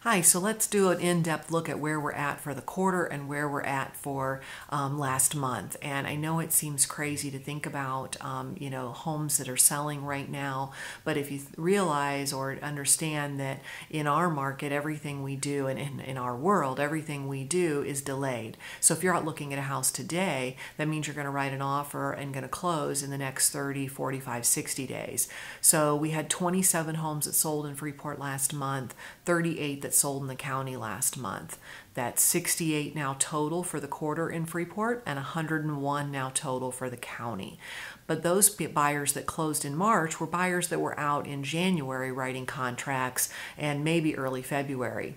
Hi, so let's do an in-depth look at where we're at for the quarter and where we're at for last month. And I know it seems crazy to think about, homes that are selling right now, but if you realize or understand that in our market, everything we do and in our world, everything we do is delayed. So if you're out looking at a house today, that means you're going to write an offer and going to close in the next 30, 45, 60 days. So we had 27 homes that sold in Freeport last month, 38 that sold in the county last month. That's 68 now total for the quarter in Freeport and 101 now total for the county. But those buyers that closed in March were buyers that were out in January writing contracts and maybe early February.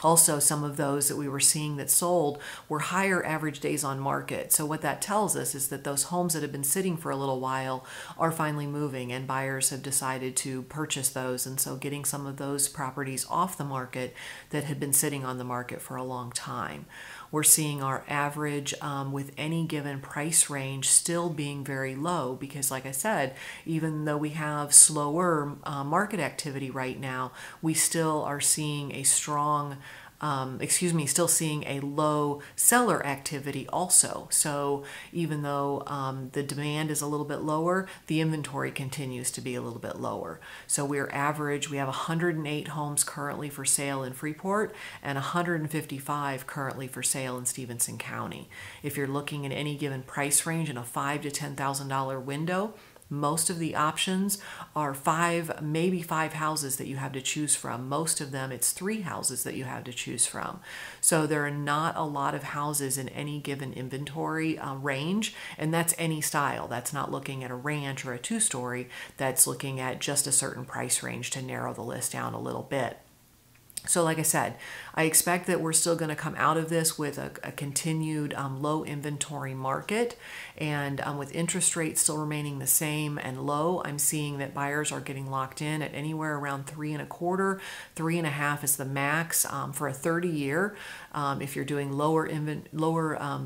Also, some of those that we were seeing that sold were higher average days on market. So what that tells us is that those homes that have been sitting for a little while are finally moving and buyers have decided to purchase those. And so getting some of those properties off the market that had been sitting on the market for a long time. We're seeing our average with any given price range still being very low because, like I said, even though we have slower market activity right now, we still are seeing a strong still seeing a low seller activity also. So even though the demand is a little bit lower, the inventory continues to be a little bit lower. So we have 108 homes currently for sale in Freeport and 155 currently for sale in Stevenson County. If you're looking at any given price range in a $5,000 to $10,000 window, most of the options are maybe five houses that you have to choose from. Most of them, it's three houses that you have to choose from. So there are not a lot of houses in any given inventory range, and that's any style. That's not looking at a ranch or a two-story. That's looking at just a certain price range to narrow the list down a little bit. So like I said, I expect that we're still going to come out of this with a continued low inventory market, and with interest rates still remaining the same and low, I'm seeing that buyers are getting locked in at anywhere around 3.25, 3.5 is the max for a 30-year. If you're doing lower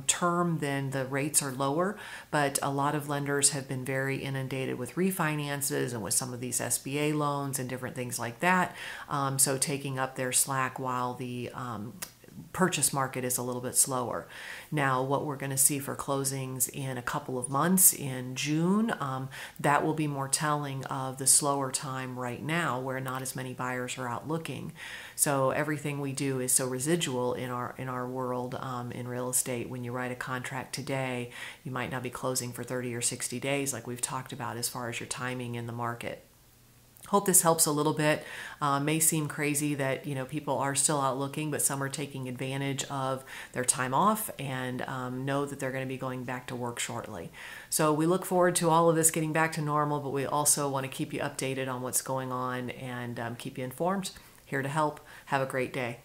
term, then the rates are lower, but a lot of lenders have been very inundated with refinances and with some of these SBA loans and different things like that. So taking up their slack while the purchase market is a little bit slower. Now, what we're going to see for closings in a couple of months in June, that will be more telling of the slower time right now where not as many buyers are out looking. So everything we do is so residual in our world in real estate. When you write a contract today, you might not be closing for 30 or 60 days like we've talked about as far as your timing in the market. Hope this helps a little bit. May seem crazy that people are still out looking, but some are taking advantage of their time off and know that they're going to be going back to work shortly. So we look forward to all of this getting back to normal, but we also want to keep you updated on what's going on and keep you informed. Here to help. Have a great day.